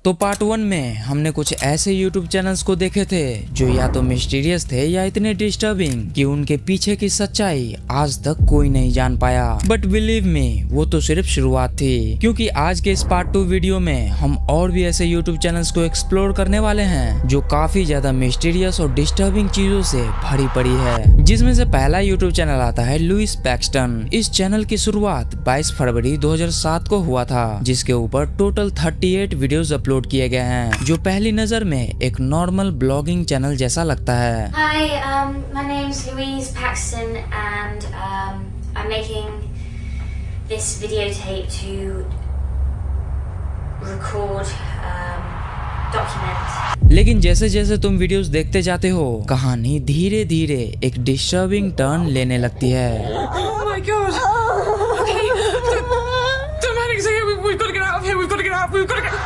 तो पार्ट 1 में हमने कुछ ऐसे यूट्यूब चैनल्स को देखे थे जो या तो मिस्टीरियस थे या इतने डिस्टर्बिंग कि उनके पीछे की सच्चाई आज तक कोई नहीं जान पाया। बट बिलीव मी, वो तो सिर्फ शुरुआत थी, क्योंकि आज के इस पार्ट 2 वीडियो में हम और भी ऐसे यूट्यूब चैनल्स को एक्सप्लोर करने वाले हैं जो काफी ज्यादा मिस्टीरियस और डिस्टर्बिंग चीजों से भरी पड़ी है। जिसमें से पहला यूट्यूब चैनल आता है लुइस पैक्सटन। इस चैनल की शुरुआत 22 फरवरी 2007 को हुआ था, जिसके ऊपर टोटल 38 वीडियोस अपलोड किए गए हैं, जो पहली नजर में एक नॉर्मल ब्लॉगिंग चैनल जैसा लगता है। Hi, my name's Louise Paxton and I'm making this videotape to record document. लेकिन जैसे जैसे तुम वीडियोस देखते जाते हो, कहानी धीरे धीरे एक डिस्टर्बिंग टर्न लेने लगती है। Oh my god! Okay, the medics are here. We've got to get out of here. We've got to get out. We've got to get.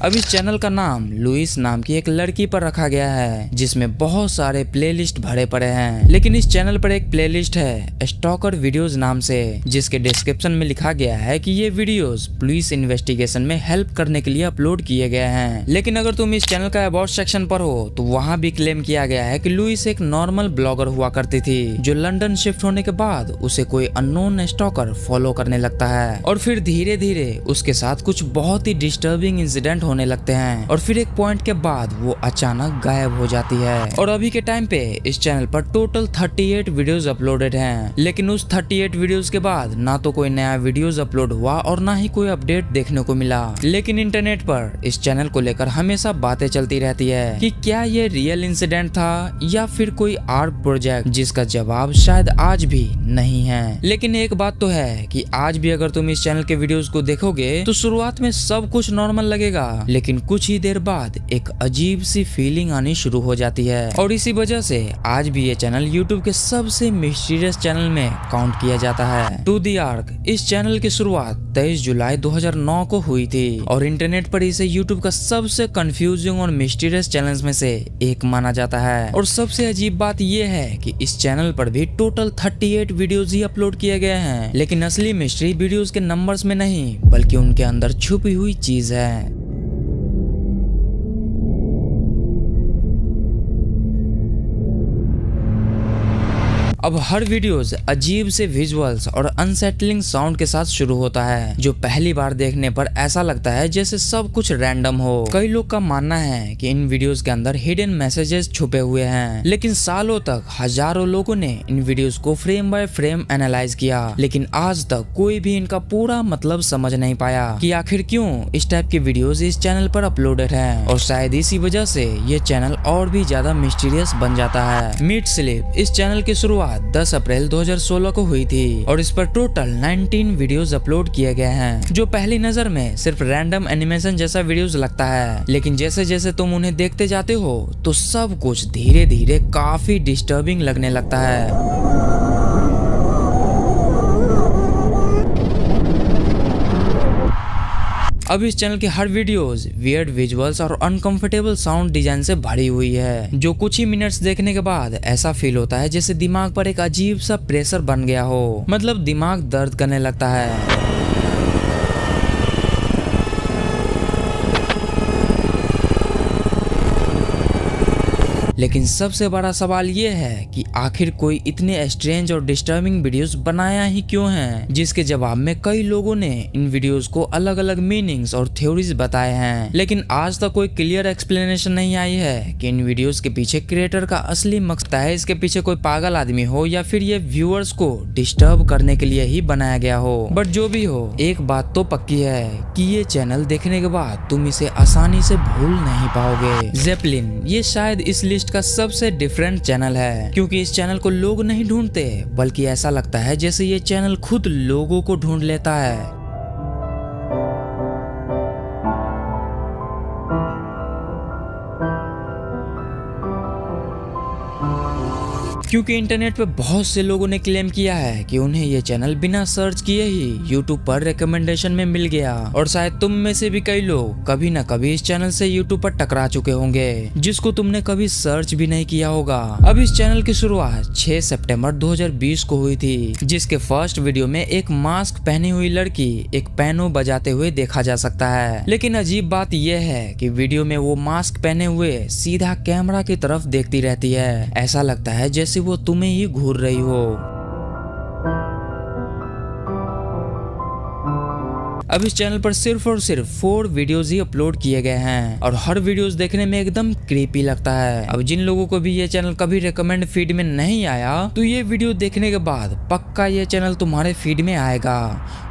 अब इस चैनल का नाम लुइस नाम की एक लड़की पर रखा गया है, जिसमें बहुत सारे प्लेलिस्ट भरे पड़े हैं। लेकिन इस चैनल पर एक प्लेलिस्ट है स्टॉकर वीडियोस नाम से, जिसके डिस्क्रिप्शन में लिखा गया है कि ये वीडियोस पुलिस इन्वेस्टिगेशन में हेल्प करने के लिए अपलोड किए गए हैं। लेकिन अगर तुम इस चैनल का अबाउट सेक्शन पर हो तो वहाँ भी क्लेम किया गया है कि लुइस एक नॉर्मल ब्लॉगर हुआ करती थी, जो लंदन शिफ्ट होने के बाद उसे कोई अननोन स्टॉकर फॉलो करने लगता है और फिर धीरे धीरे उसके साथ कुछ बहुत ही डिस्टर्बिंग इंसिडेंट होने लगते हैं और फिर एक पॉइंट के बाद वो अचानक गायब हो जाती है। और अभी के टाइम पे इस चैनल पर टोटल 38 वीडियोस अपलोडेड हैं। लेकिन उस 38 वीडियोस के बाद ना तो कोई नया वीडियोस अपलोड हुआ और ना ही कोई अपडेट देखने को मिला। लेकिन इंटरनेट पर इस चैनल को लेकर हमेशा बातें चलती रहती है कि क्या ये रियल इंसिडेंट था या फिर कोई आर्ट प्रोजेक्ट, जिसका जवाब शायद आज भी नहीं है। लेकिन एक बात तो है कि आज भी अगर तुम इस चैनल के वीडियोस को देखोगे तो शुरुआत में सब कुछ नॉर्मल लगेगा, लेकिन कुछ ही देर बाद एक अजीब सी फीलिंग आनी शुरू हो जाती है। और इसी वजह से आज भी ये चैनल YouTube के सबसे मिस्टीरियस चैनल में काउंट किया जाता है। टू दी आर्क इस चैनल की शुरुआत 23 जुलाई 2009 को हुई थी और इंटरनेट पर इसे YouTube का सबसे कंफ्यूजिंग और मिस्टीरियस चैनल्स में से एक माना जाता है। और सबसे अजीब बात यह है कि इस चैनल पर भी टोटल 38 वीडियोस ही अपलोड किए गए हैं, लेकिन असली मिस्ट्री वीडियोस के नंबर्स में नहीं बल्कि उनके अंदर छुपी हुई चीज है। अब हर वीडियोस अजीब से विजुअल्स और अनसेटलिंग साउंड के साथ शुरू होता है, जो पहली बार देखने पर ऐसा लगता है जैसे सब कुछ रैंडम हो। कई लोग का मानना है कि इन वीडियोस के अंदर हिडन मैसेजेस छुपे हुए हैं, लेकिन सालों तक हजारों लोगों ने इन वीडियोस को फ्रेम बाय फ्रेम एनालाइज किया, लेकिन आज तक कोई भी इनका पूरा मतलब समझ नहीं पाया कि आखिर क्यों इस टाइप के वीडियोस इस चैनल पर अपलोडेड हैं। और शायद इसी वजह से ये चैनल और भी ज्यादा मिस्टीरियस बन जाता है। मीट स्लीप इस चैनल की शुरुआत 10 अप्रैल 2016 को हुई थी और इस पर टोटल 19 वीडियोस अपलोड किए गए हैं, जो पहली नजर में सिर्फ रैंडम एनिमेशन जैसा वीडियोस लगता है। लेकिन जैसे जैसे तुम उन्हें देखते जाते हो तो सब कुछ धीरे धीरे काफी डिस्टर्बिंग लगने लगता है। अब इस चैनल की हर वीडियोस वियर्ड विजुअल्स और अनकंफर्टेबल साउंड डिजाइन से भरी हुई है, जो कुछ ही मिनट्स देखने के बाद ऐसा फील होता है जैसे दिमाग पर एक अजीब सा प्रेशर बन गया हो, मतलब दिमाग दर्द करने लगता है। लेकिन सबसे बड़ा सवाल ये है कि आखिर कोई इतने स्ट्रेंज और डिस्टर्बिंग वीडियोस बनाया ही क्यों है, जिसके जवाब में कई लोगों ने इन वीडियोस को अलग अलग मीनिंग्स और थ्योरीज बताए हैं। लेकिन आज तक कोई क्लियर एक्सप्लेनेशन नहीं आई है कि इन वीडियोस के पीछे क्रिएटर का असली मकसद है, इसके पीछे कोई पागल आदमी हो या फिर ये व्यूअर्स को डिस्टर्ब करने के लिए ही बनाया गया हो। बट जो भी हो, एक बात तो पक्की है कि ये चैनल देखने के बाद तुम इसे आसानी से भूल नहीं पाओगे। जेपलिन ये शायद इस लिस्ट का सबसे डिफरेंट चैनल है, क्योंकि इस चैनल को लोग नहीं ढूंढते बल्कि ऐसा लगता है जैसे ये चैनल खुद लोगों को ढूंढ लेता है। क्योंकि इंटरनेट पे बहुत से लोगों ने क्लेम किया है कि उन्हें ये चैनल बिना सर्च किए ही यूट्यूब पर रिकमेंडेशन में मिल गया। और शायद तुम में से भी कई लोग कभी न कभी इस चैनल से यूट्यूब पर टकरा चुके होंगे, जिसको तुमने कभी सर्च भी नहीं किया होगा। अब इस चैनल की शुरुआत 6 सितंबर 2020 को हुई थी, जिसके फर्स्ट वीडियो में एक मास्क पहनी हुई लड़की एक पियानो बजाते हुए देखा जा सकता है। लेकिन अजीब बात यह है कि वीडियो में वो मास्क पहने हुए सीधा कैमरा की तरफ देखती रहती है। ऐसा लगता है जैसे वो तुम्हें ही घूर रही हो। अब इस चैनल पर सिर्फ और सिर्फ 4 वीडियोस ही अपलोड किए गए हैं और हर वीडियोस देखने में एकदम क्रीपी लगता है। अब जिन लोगों को भी ये चैनल कभी रिकमेंड फीड में नहीं आया, तो ये वीडियो देखने के बाद पक्का ये चैनल तुम्हारे फीड में आएगा।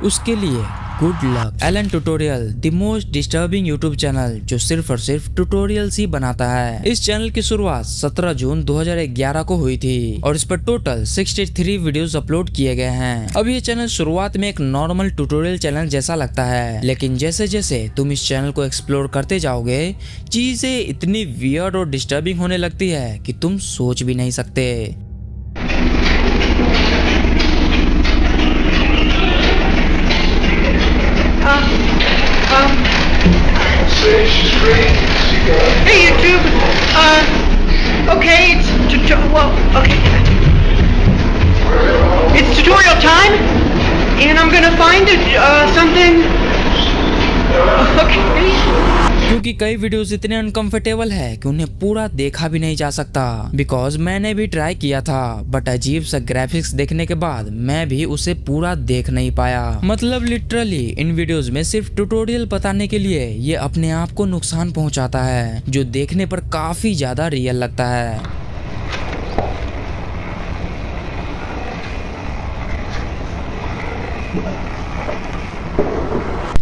उसके लिए good luck. Allen tutorial, the most disturbing YouTube channel जो सिर्फ और सिर्फ ट्यूटोरियल्स ही बनाता है। इस चैनल की शुरुआत 17 जून 2011 को हुई थी और इस पर टोटल 63 वीडियोस अपलोड किए गए हैं। अब ये चैनल शुरुआत में एक नॉर्मल ट्यूटोरियल चैनल जैसा लगता है, लेकिन जैसे जैसे तुम इस चैनल को एक्सप्लोर करते जाओगे, चीजें इतनी वियर्ड और डिस्टर्बिंग होने लगती है कि तुम सोच भी नहीं सकते। Hey YouTube, okay, it's tutorial time, and I'm gonna find something, okay. क्योंकि कई वीडियोस इतने अनकंफर्टेबल है कि उन्हें पूरा देखा भी नहीं जा सकता। बिकॉज मैंने भी ट्राई किया था, बट अजीब सा ग्राफिक्स देखने के बाद मैं भी उसे पूरा देख नहीं पाया। मतलब लिटरली इन वीडियोस में सिर्फ ट्यूटोरियल बताने के लिए ये अपने आप को नुकसान पहुंचाता है, जो देखने पर काफी ज्यादा रियल लगता है।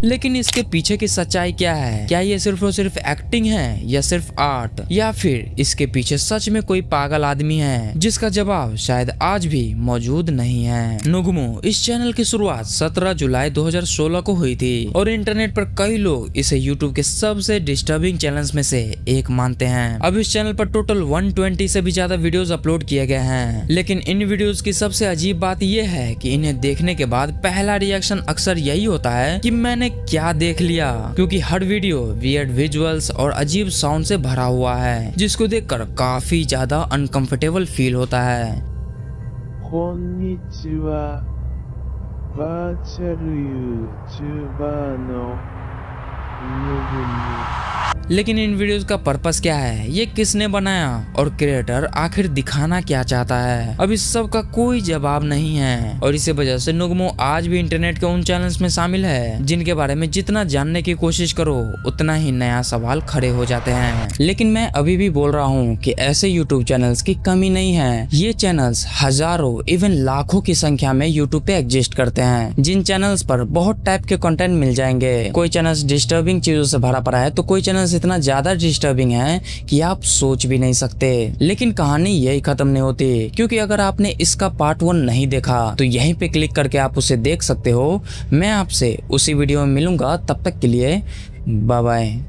लेकिन इसके पीछे की सच्चाई क्या है? क्या ये सिर्फ और सिर्फ एक्टिंग है या सिर्फ आर्ट, या फिर इसके पीछे सच में कोई पागल आदमी है, जिसका जवाब शायद आज भी मौजूद नहीं है। नुगमो, इस चैनल की शुरुआत 17 जुलाई 2016 को हुई थी और इंटरनेट पर कई लोग इसे यूट्यूब के सबसे डिस्टर्बिंग चैनल्स में से एक मानते हैं। अब इस चैनल पर टोटल 120 से भी ज्यादा वीडियोस अपलोड किए गए हैं, लेकिन इन वीडियोस की सबसे अजीब बात यह है कि इन्हें देखने के बाद पहला रिएक्शन अक्सर यही होता है कि मैंने क्या देख लिया, क्योंकि हर वीडियो वियर्ड विजुअल्स और अजीब साउंड से भरा हुआ है, जिसको देखकर काफी ज्यादा अनकंफर्टेबल फील होता है। こんにちは。バーチャル YouTuber のぬぐみ。लेकिन इन वीडियोस का पर्पस क्या है, ये किसने बनाया और क्रिएटर आखिर दिखाना क्या चाहता है? अब इस सब का कोई जवाब नहीं है और इसी वजह से नुगमो आज भी इंटरनेट के उन चैनल्स में शामिल है जिनके बारे में जितना जानने की कोशिश करो उतना ही नया सवाल खड़े हो जाते हैं। लेकिन मैं अभी भी बोल रहा हूँ कि ऐसे यूट्यूब चैनल्स की कमी नहीं है। ये चैनल्स हजारों इवन लाखों की संख्या में यूट्यूब पे एग्जिस्ट करते हैं, जिन चैनल्स पर बहुत टाइप के कंटेंट मिल जाएंगे। कोई चैनल्स डिस्टर्बिंग चीजों से भरा पड़ा है तो कोई चैनल्स इतना ज्यादा डिस्टर्बिंग है कि आप सोच भी नहीं सकते। लेकिन कहानी यही खत्म नहीं होती, क्योंकि अगर आपने इसका पार्ट 1 नहीं देखा तो यहीं पे क्लिक करके आप उसे देख सकते हो। मैं आपसे उसी वीडियो में मिलूंगा, तब तक के लिए बाय बाय।